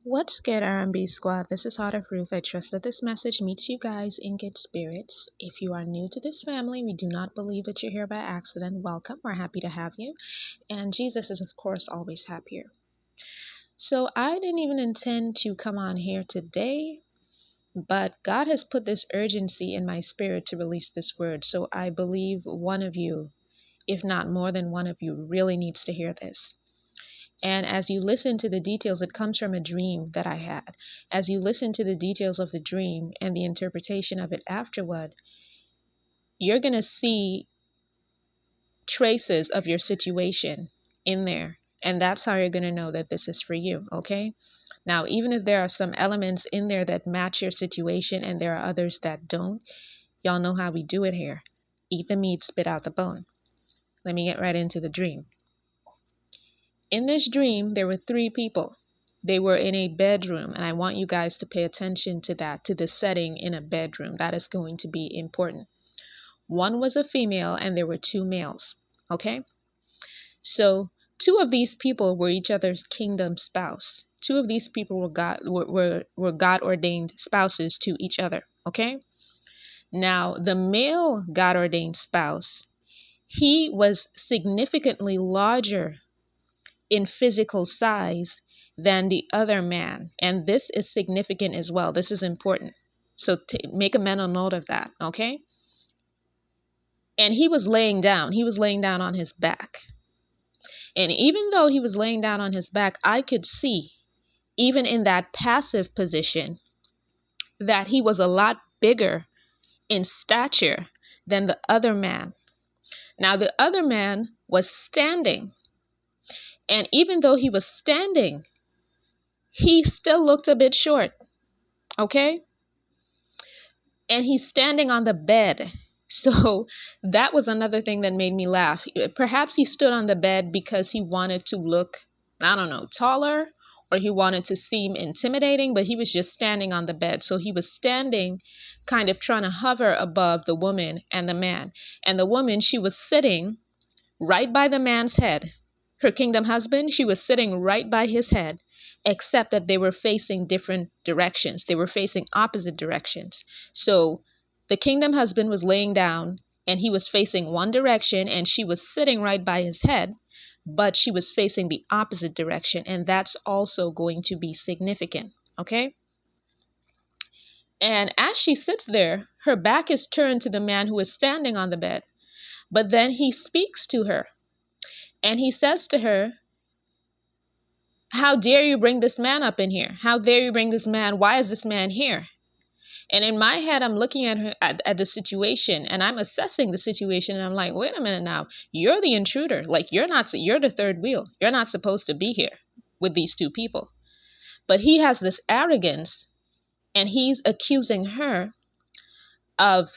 What's good, R&B squad? This is Heart of Ruth. I trust that this message meets you guys in good spirits. If you are new to this family, we do not believe that you're here by accident. Welcome. We're happy to have you. And Jesus is, of course, always happier. So I didn't even intend to come on here today, but God has put this urgency in my spirit to release this word. So I believe one of you, if not more than one of you, really needs to hear this. And as you listen to the details, it comes from a dream that I had. As you listen to the details of the dream and the interpretation of it afterward, you're going to see traces of your situation in there. And that's how you're going to know that this is for you, okay? Now, even if there are some elements in there that match your situation and there are others that don't, y'all know how we do it here. Eat the meat, spit out the bone. Let me get right into the dream. In this dream, there were three people. They were in a bedroom, and I want you guys to pay attention to that, to the setting in a bedroom. That is going to be important. One was a female, and there were two males, okay? So two of these people were each other's kingdom spouse. Two of these people were God-ordained spouses to each other, okay? Now, the male God-ordained spouse, he was significantly larger in physical size than the other man. And this is significant as well. This is important. So make a mental note of that, okay? And he was laying down. He was laying down on his back. And even though he was laying down on his back, I could see, even in that passive position, that he was a lot bigger in stature than the other man. Now, the other man was standing. And even though he was standing, he still looked a bit short, okay? And he's standing on the bed. So that was another thing that made me laugh. Perhaps he stood on the bed because he wanted to look, I don't know, taller, or he wanted to seem intimidating, but he was just standing on the bed. So he was standing, kind of trying to hover above the woman and the man. And the woman, she was sitting right by the man's head. Her kingdom husband, she was sitting right by his head, except that they were facing different directions. They were facing opposite directions. So the kingdom husband was laying down and he was facing one direction and she was sitting right by his head, but she was facing the opposite direction. And that's also going to be significant. Okay. And as she sits there, her back is turned to the man who is standing on the bed. But then he speaks to her and he says to her, "How dare you bring this man up in here? How dare you bring this man? Why is this man here?" And in my head, I'm looking at her at the situation and I'm assessing the situation. And I'm like, wait a minute now, you're the intruder. Like you're the third wheel. You're not supposed to be here with these two people. But he has this arrogance and he's accusing her of,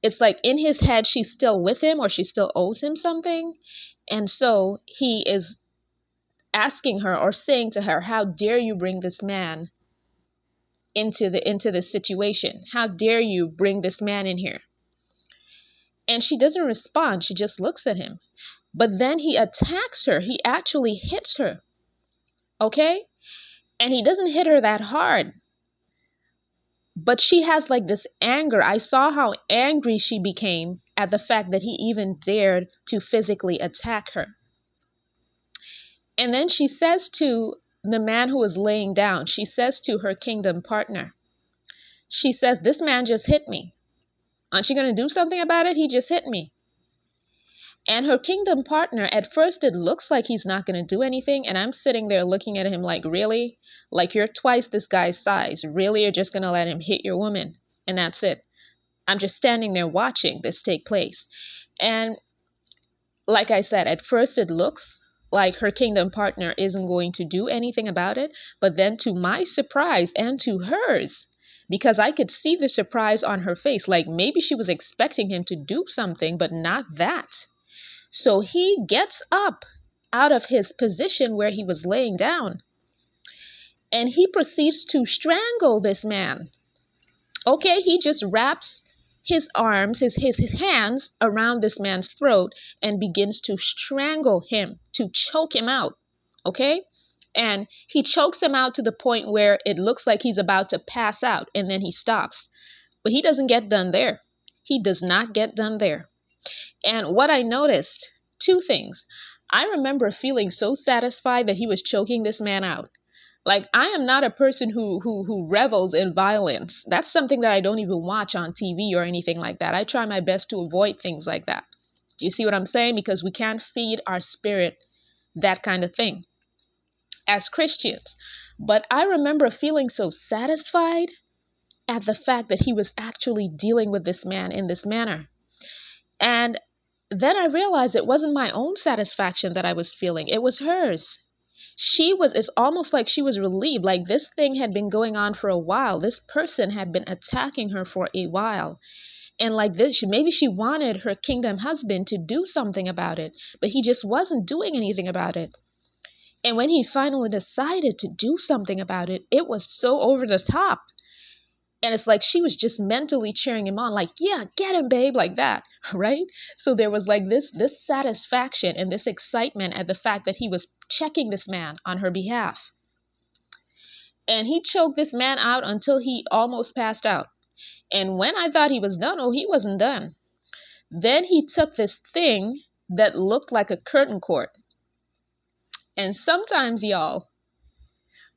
it's like in his head, she's still with him or she still owes him something. And so he is asking her or saying to her, how dare you bring this man into the situation? How dare you bring this man in here? And she doesn't respond. She just looks at him. But then he attacks her. He actually hits her. Okay? And he doesn't hit her that hard. But she has like this anger. I saw how angry she became at the fact that he even dared to physically attack her. And then she says to the man who is laying down, she says to her kingdom partner, she says, "This man just hit me. Aren't you going to do something about it? He just hit me." And her kingdom partner, at first it looks like he's not going to do anything. And I'm sitting there looking at him like, really? Like you're twice this guy's size. Really? You're just going to let him hit your woman? And that's it. I'm just standing there watching this take place. And like I said, at first it looks like her kingdom partner isn't going to do anything about it. But then to my surprise and to hers, because I could see the surprise on her face, like maybe she was expecting him to do something, but not that. So he gets up out of his position where he was laying down and he proceeds to strangle this man. Okay, he just wraps his arms, his hands around this man's throat and begins to strangle him, to choke him out. Okay, And he chokes him out to the point where it looks like he's about to pass out, and then he stops. But he doesn't get done there. He does not get done there. And what I noticed, two things. I remember feeling so satisfied that he was choking this man out. Like, I am not a person who revels in violence. That's something that I don't even watch on TV or anything like that. I try my best to avoid things like that. Do you see what I'm saying? Because we can't feed our spirit that kind of thing as Christians. But I remember feeling so satisfied at the fact that he was actually dealing with this man in this manner. And then I realized it wasn't my own satisfaction that I was feeling, it was hers. It's almost like she was relieved, like this thing had been going on for a while. This person had been attacking her for a while. And like this, maybe she wanted her kingdom husband to do something about it, but he just wasn't doing anything about it. And when he finally decided to do something about it, it was so over the top. And it's like she was just mentally cheering him on, like, yeah, get him, babe, like that, right? So there was like this satisfaction and this excitement at the fact that he was checking this man on her behalf. And he choked this man out until he almost passed out. And when I thought he was done, oh, he wasn't done. Then he took this thing that looked like a curtain cord. And sometimes, y'all,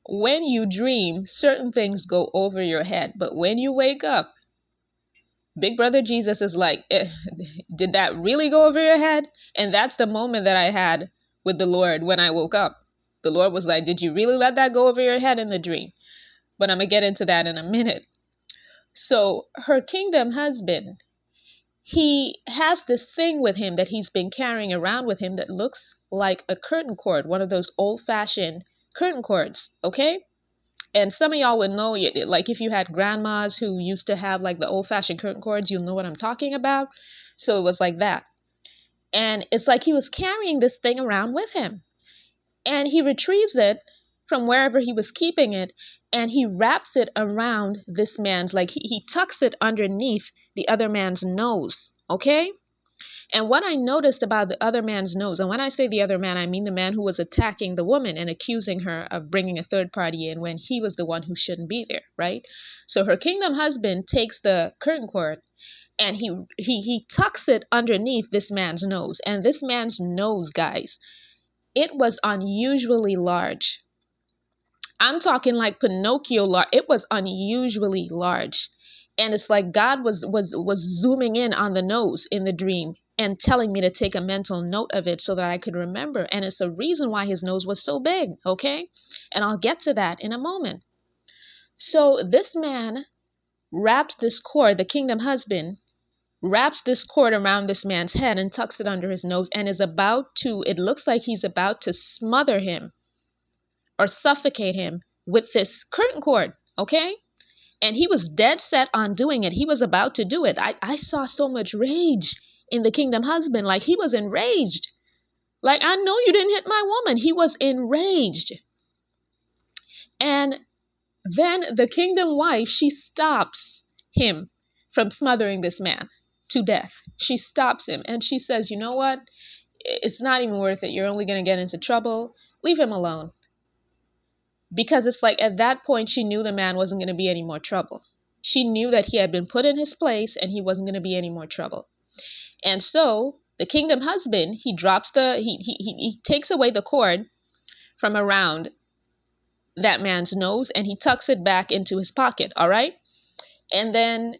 when you dream, certain things go over your head. But when you wake up, Big Brother Jesus is like, did that really go over your head? And that's the moment that I had with the Lord when I woke up. The Lord was like, did you really let that go over your head in the dream? But I'm going to get into that in a minute. So her kingdom husband, he has this thing with him that he's been carrying around with him that looks like a curtain cord, one of those old-fashioned curtain cords, okay? And some of y'all would know, like if you had grandmas who used to have like the old-fashioned curtain cords, you'll know what I'm talking about. So it was like that. And it's like he was carrying this thing around with him. And he retrieves it from wherever he was keeping it, and he wraps it around this man's, like he tucks it underneath the other man's nose, okay? And what I noticed about the other man's nose, and when I say the other man, I mean the man who was attacking the woman and accusing her of bringing a third party in when he was the one who shouldn't be there, right? So her kingdom husband takes the curtain cord and he tucks it underneath this man's nose. And this man's nose, guys, it was unusually large. I'm talking like Pinocchio large. It was unusually large. And it's like God was zooming in on the nose in the dream and telling me to take a mental note of it so that I could remember. And it's a reason why his nose was so big, okay? And I'll get to that in a moment. So this man wraps this cord, the kingdom husband, wraps this cord around this man's head and tucks it under his nose and is about to, it looks like he's about to smother him or suffocate him with this curtain cord, okay? And he was dead set on doing it. He was about to do it. I saw so much rage in the kingdom husband. Like he was enraged. Like, I know you didn't hit my woman. He was enraged. And then the kingdom wife, she stops him from smothering this man to death. She stops him and she says, you know what? It's not even worth it. You're only going to get into trouble. Leave him alone. Because it's like at that point, she knew the man wasn't going to be any more trouble. She knew that he had been put in his place and he wasn't going to be any more trouble. And so the kingdom husband, he drops he takes away the cord from around that man's nose and he tucks it back into his pocket. All right. And then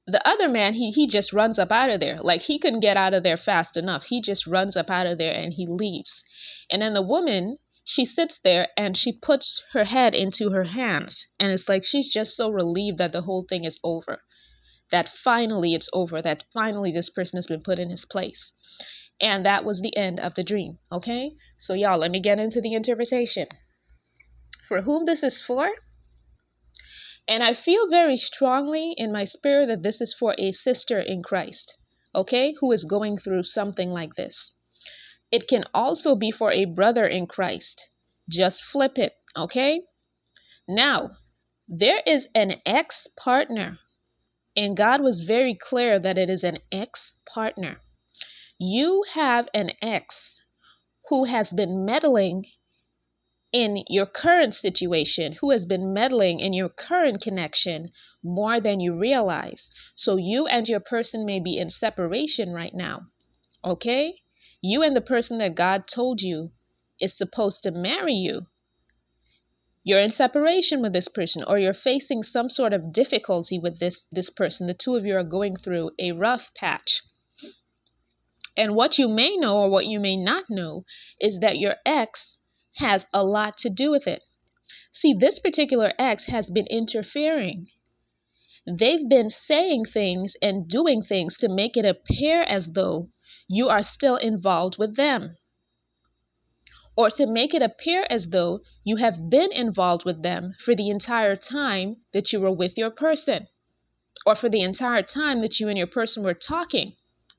the other man, he just runs up out of there. Like he couldn't get out of there fast enough. He just runs up out of there and he leaves. And then the woman, she sits there and she puts her head into her hands. And it's like she's just so relieved that the whole thing is over. That finally it's over. That finally this person has been put in his place. And that was the end of the dream. Okay? So y'all, let me get into the interpretation. For whom this is for? And I feel very strongly in my spirit that this is for a sister in Christ, okay, who is going through something like this. It can also be for a brother in Christ. Just flip it, okay? Now, there is an ex-partner, and God was very clear that it is an ex-partner. You have an ex who has been meddling in your current situation, who has been meddling in your current connection more than you realize. So you and your person may be in separation right now. Okay? You and the person that God told you is supposed to marry you, you're in separation with this person, or you're facing some sort of difficulty with this person. The two of you are going through a rough patch. And what you may know or what you may not know is that your ex has a lot to do with it. See, this particular ex has been interfering. They've been saying things and doing things to make it appear as though you are still involved with them, or to make it appear as though you have been involved with them for the entire time that you were with your person, or for the entire time that you and your person were talking.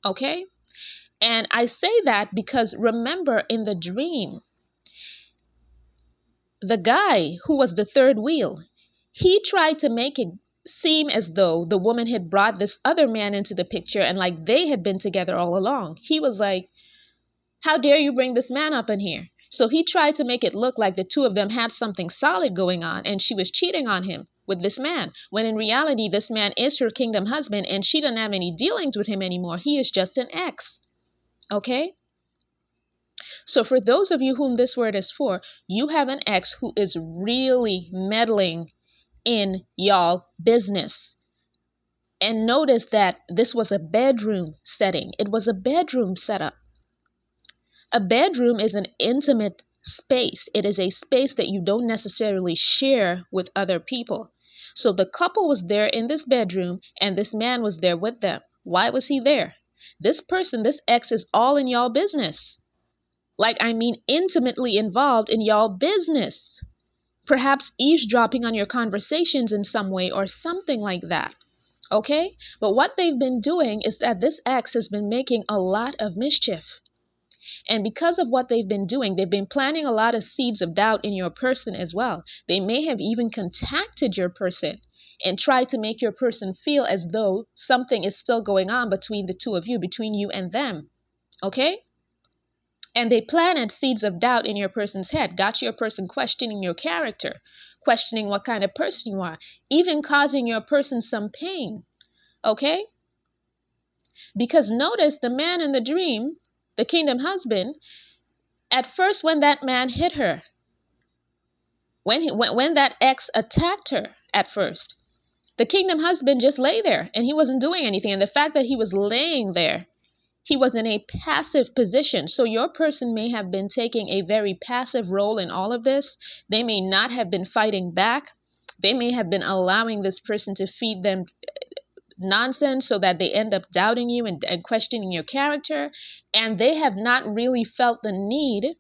Okay? And I say that because remember, in the dream, the guy who was the third wheel, he tried to make it seem as though the woman had brought this other man into the picture and like they had been together all along. He was like, how dare you bring this man up in here? So he tried to make it look like the two of them had something solid going on and she was cheating on him with this man, when in reality, this man is her kingdom husband and she doesn't have any dealings with him anymore. He is just an ex. Okay? So for those of you whom this word is for, you have an ex who is really meddling in y'all business. And notice that this was a bedroom setting. It was a bedroom setup. A bedroom is an intimate space. It is a space that you don't necessarily share with other people. So the couple was there in this bedroom and this man was there with them. Why was he there? This person, this ex, is all in y'all business. Like, I mean, intimately involved in y'all business. Perhaps eavesdropping on your conversations in some way or something like that. Okay? But what they've been doing is that this ex has been making a lot of mischief. And because of what they've been doing, they've been planting a lot of seeds of doubt in your person as well. They may have even contacted your person and tried to make your person feel as though something is still going on between the two of you, between you and them. Okay? And they planted seeds of doubt in your person's head, got your person questioning your character, questioning what kind of person you are, even causing your person some pain. Okay? Because notice the man in the dream, the kingdom husband, at first when that man hit her, when that ex attacked her at first, the kingdom husband just lay there and he wasn't doing anything. And the fact that he was laying there, he was in a passive position. So your person may have been taking a very passive role in all of this. They may not have been fighting back. They may have been allowing this person to feed them nonsense so that they end up doubting you and questioning your character. And they have not really felt the need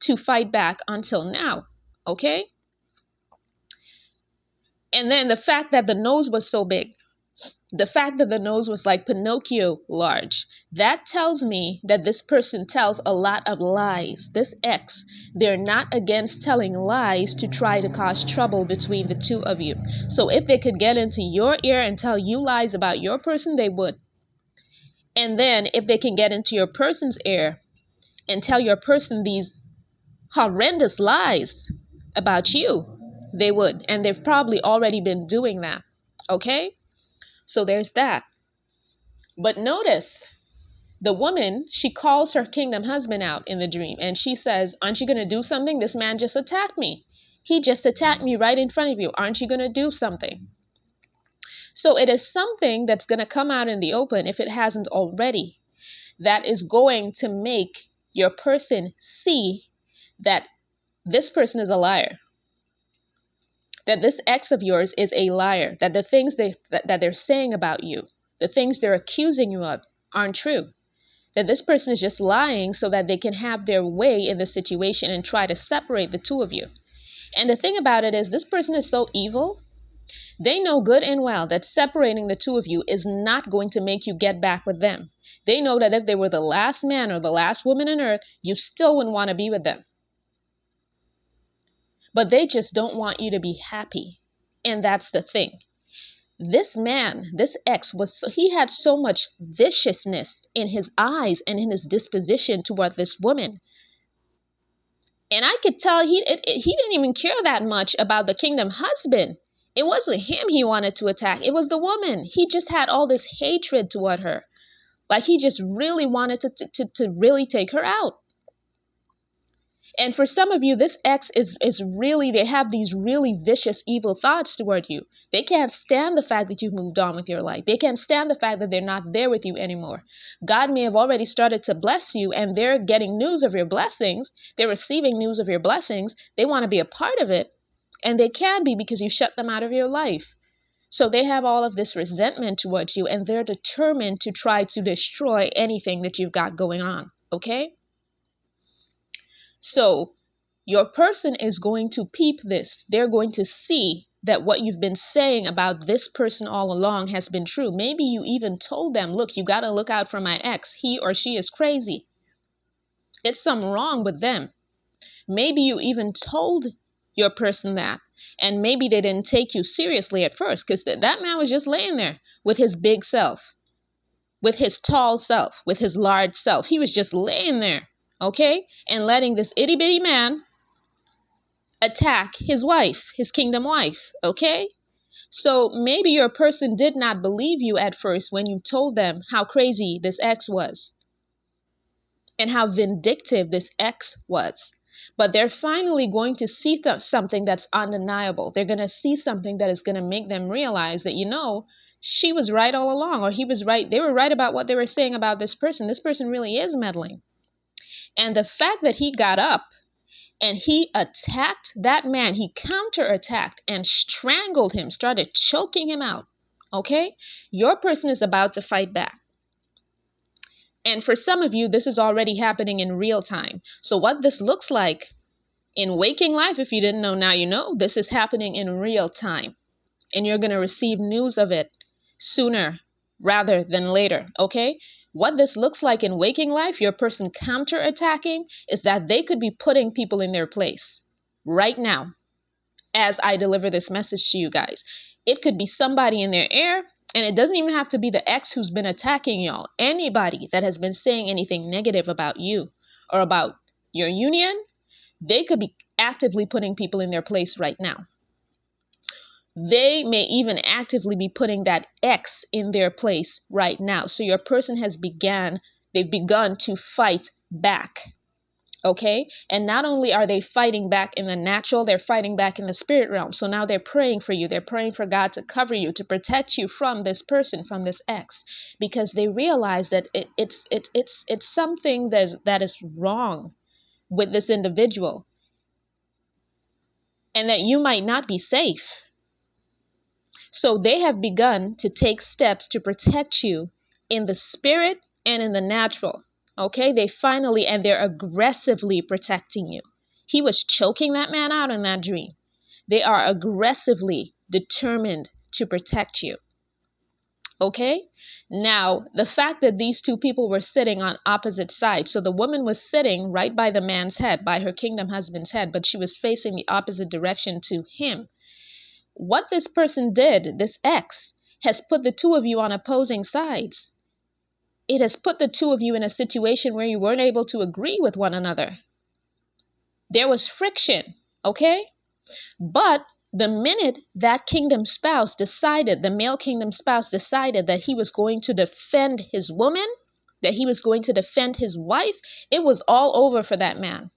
to fight back until now. Okay? And then the fact that the nose was so big, the fact that the nose was like Pinocchio large, that tells me that this person tells a lot of lies. This ex, they're not against telling lies to try to cause trouble between the two of you. So if they could get into your ear and tell you lies about your person, they would. And then if they can get into your person's ear and tell your person these horrendous lies about you, they would. And they've probably already been doing that. Okay? So there's that. But notice the woman, she calls her kingdom husband out in the dream and she says, aren't you going to do something? This man just attacked me. He just attacked me right in front of you. Aren't you going to do something? So it is something that's going to come out in the open, if it hasn't already, that is going to make your person see that this person is a liar. That this ex of yours is a liar. That the things that they're saying about you, the things they're accusing you of, aren't true. That this person is just lying so that they can have their way in the situation and try to separate the two of you. And the thing about it is, this person is so evil. They know good and well that separating the two of you is not going to make you get back with them. They know that if they were the last man or the last woman on earth, you still wouldn't want to be with them. But they just don't want you to be happy. And that's the thing. This man, this ex, he had so much viciousness in his eyes and in his disposition toward this woman And I could tell he didn't even care that much about the kingdom husband. It wasn't him he wanted to attack. It was the woman. He just had all this hatred toward her. Like he just really wanted to really take her out. And for some of you, this ex is really, they have these really vicious, evil thoughts toward you. They can't stand the fact that you've moved on with your life. They can't stand the fact that they're not there with you anymore. God may have already started to bless you and they're getting news of your blessings. They're receiving news of your blessings. They want to be a part of it. And they can be because you shut them out of your life. So they have all of this resentment towards you and they're determined to try to destroy anything that you've got going on. Okay? So your person is going to peep this. They're going to see that what you've been saying about this person all along has been true. Maybe you even told them, look, you got to look out for my ex. He or she is crazy. It's something wrong with them. Maybe you even told your person that. And maybe they didn't take you seriously at first because that man was just laying there with his big self, with his tall self, with his large self. He was just laying there, okay? And letting this itty bitty man attack his wife, his kingdom wife, okay? So maybe your person did not believe you at first when you told them how crazy this ex was and how vindictive this ex was. But they're finally going to see something that's undeniable. They're going to see something that is going to make them realize that, you know, she was right all along, or he was right. They were right about what they were saying about this person. This person really is meddling. And the fact that he got up and he attacked that man, he counterattacked and strangled him, started choking him out. Okay? Your person is about to fight back. And for some of you, this is already happening in real time. So what this looks like in waking life, if you didn't know, now you know, this is happening in real time. And you're going to receive news of it sooner rather than later. Okay? What this looks like in waking life, your person counterattacking, is that they could be putting people in their place right now as I deliver this message to you guys. It could be somebody in their ear, and it doesn't even have to be the ex who's been attacking y'all. Anybody that has been saying anything negative about you or about your union, they could be actively putting people in their place right now. They may even actively be putting that ex in their place right now. So your person has they've begun to fight back. Okay? And not only are they fighting back in the natural, they're fighting back in the spirit realm. So now they're praying for you. They're praying for God to cover you, to protect you from this person, from this ex, because they realize that it's something that is wrong with this individual and that you might not be safe. So they have begun to take steps to protect you in the spirit and in the natural. Okay, they're aggressively protecting you. He was choking that man out in that dream. They are aggressively determined to protect you. Okay, now the fact that these two people were sitting on opposite sides. So the woman was sitting right by the man's head, by her kingdom husband's head, but she was facing the opposite direction to him. What this person did, this ex, has put the two of you on opposing sides. It has put the two of you in a situation where you weren't able to agree with one another. There was friction, okay? But the minute that kingdom spouse decided, the male kingdom spouse decided that he was going to defend his woman, that he was going to defend his wife, it was all over for that man.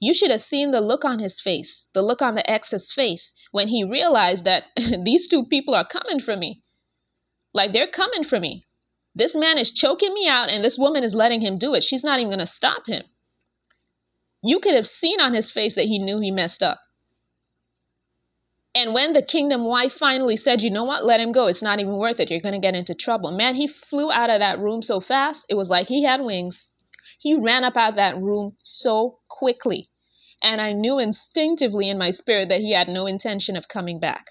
You should have seen the look on his face, the look on the ex's face when he realized that these two people are coming for me. Like, they're coming for me. This man is choking me out and this woman is letting him do it. She's not even going to stop him. You could have seen on his face that he knew he messed up. And when the kingdom wife finally said, you know what, let him go. It's not even worth it. You're going to get into trouble. Man, he flew out of that room so fast. It was like he had wings. He ran up out of that room so quickly. And I knew instinctively in my spirit that he had no intention of coming back.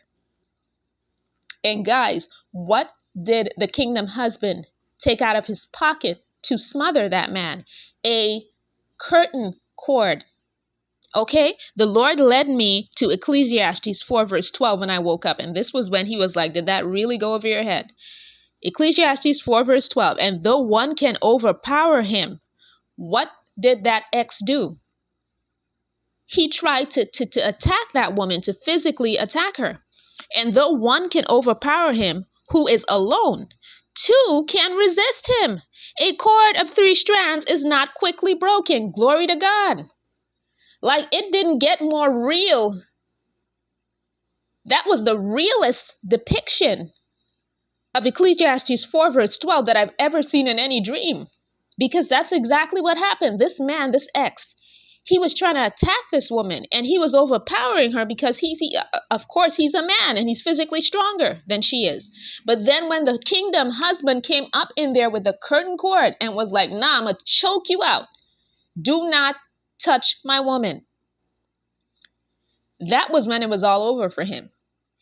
And guys, what did the kingdom husband take out of his pocket to smother that man? A curtain cord. Okay? The Lord led me to Ecclesiastes 4 verse 12 when I woke up. And this was when he was like, did that really go over your head? Ecclesiastes 4 verse 12. And though one can overpower him, what did that ex do? he tried to attack that woman, to physically attack her. And though one can overpower him who is alone, two can resist him. A cord of 3 strands is not quickly broken. Glory to God. Like, it didn't get more real. That was the realest depiction of Ecclesiastes 4 verse 12 that I've ever seen in any dream. Because that's exactly what happened. This man, this ex, he was trying to attack this woman, and he was overpowering her because of course, he's a man and he's physically stronger than she is. But then when the kingdom husband came up in there with the curtain cord and was like, nah, I'm going to choke you out. Do not touch my woman. That was when it was all over for him.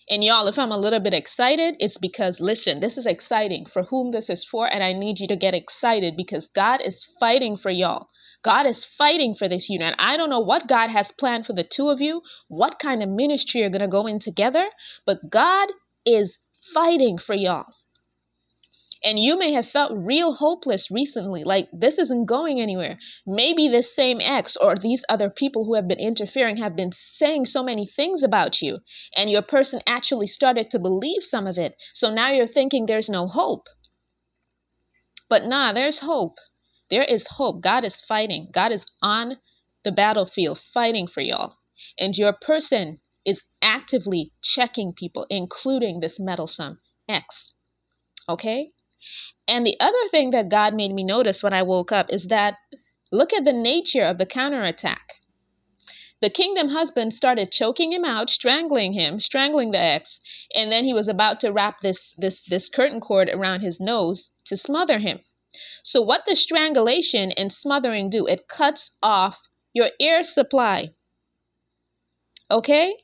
And y'all, if I'm a little bit excited, it's because, listen, this is exciting for whom this is for. And I need you to get excited because God is fighting for y'all. God is fighting for this union. I don't know what God has planned for the two of you, what kind of ministry you're going to go in together, but God is fighting for y'all. And you may have felt real hopeless recently, like this isn't going anywhere. Maybe this same ex or these other people who have been interfering have been saying so many things about you, and your person actually started to believe some of it. So now you're thinking there's no hope. But nah, there's hope. There is hope. God is fighting. God is on the battlefield fighting for y'all. And your person is actively checking people, including this meddlesome ex. Okay? And the other thing that God made me notice when I woke up is that look at the nature of the counterattack. The kingdom husband started choking him out, strangling the ex, and then he was about to wrap this curtain cord around his nose to smother him. So what the strangulation and smothering do, it cuts off your air supply. Okay?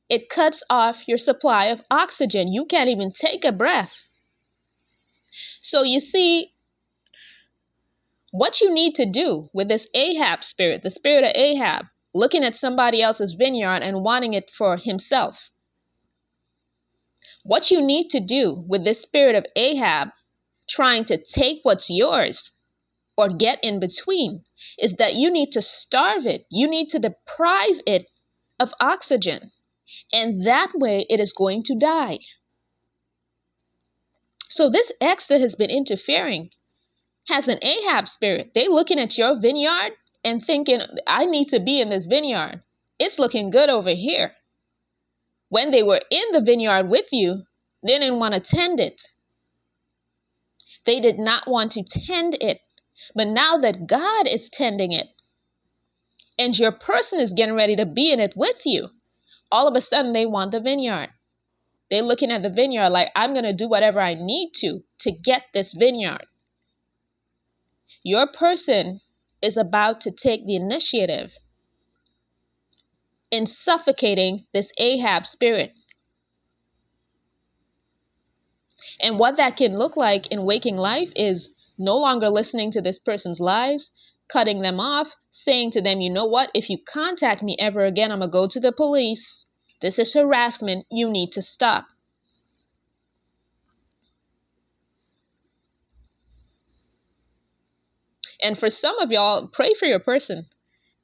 It cuts off your supply of oxygen. You can't even take a breath. So you see, what you need to do with this Ahab spirit, the spirit of Ahab, looking at somebody else's vineyard and wanting it for himself. What you need to do with this spirit of Ahab, trying to take what's yours or get in between, is that you need to starve it. You need to deprive it of oxygen. And that way it is going to die. So this ex that has been interfering has an Ahab spirit. They looking at your vineyard and thinking, I need to be in this vineyard. It's looking good over here. When they were in the vineyard with you, they didn't want to tend it. They did not want to tend it. But now that God is tending it, and your person is getting ready to be in it with you, all of a sudden they want the vineyard. They're looking at the vineyard like, I'm going to do whatever I need to get this vineyard. Your person is about to take the initiative in suffocating this Ahab spirit. And what that can look like in waking life is no longer listening to this person's lies, cutting them off, saying to them, you know what, if you contact me ever again, I'm going to go to the police. This is harassment. You need to stop. And for some of y'all, pray for your person.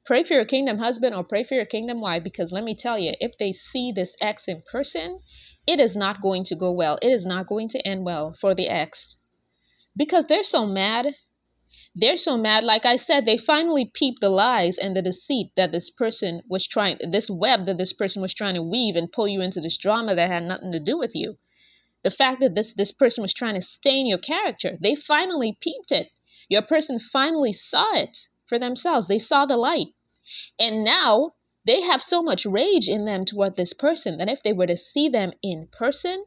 Pray for your kingdom husband or pray for your kingdom wife, because let me tell you, if they see this ex in person, it is not going to go well. It is not going to end well for the ex, because they're so mad. They're so mad. Like I said, they finally peeped the lies and the deceit that this person was trying, this web that this person was trying to weave and pull you into this drama that had nothing to do with you. The fact that this person was trying to stain your character, they finally peeped it. Your person finally saw it for themselves. They saw the light. And now they have so much rage in them toward this person that if they were to see them in person,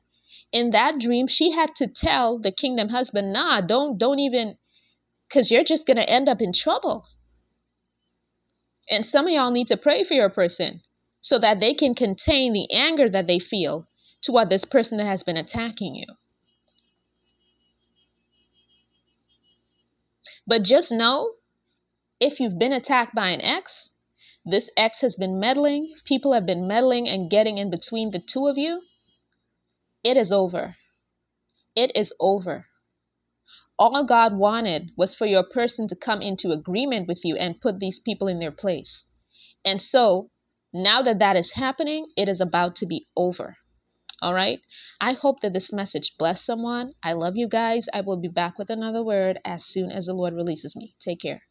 in that dream, she had to tell the kingdom husband, nah, don't even, because you're just going to end up in trouble. And some of y'all need to pray for your person so that they can contain the anger that they feel toward this person that has been attacking you. But just know, if you've been attacked by an ex, this ex has been meddling, people have been meddling and getting in between the two of you, it is over. It is over. All God wanted was for your person to come into agreement with you and put these people in their place. And so now that that is happening, it is about to be over. All right. I hope that this message blessed someone. I love you guys. I will be back with another word as soon as the Lord releases me. Take care.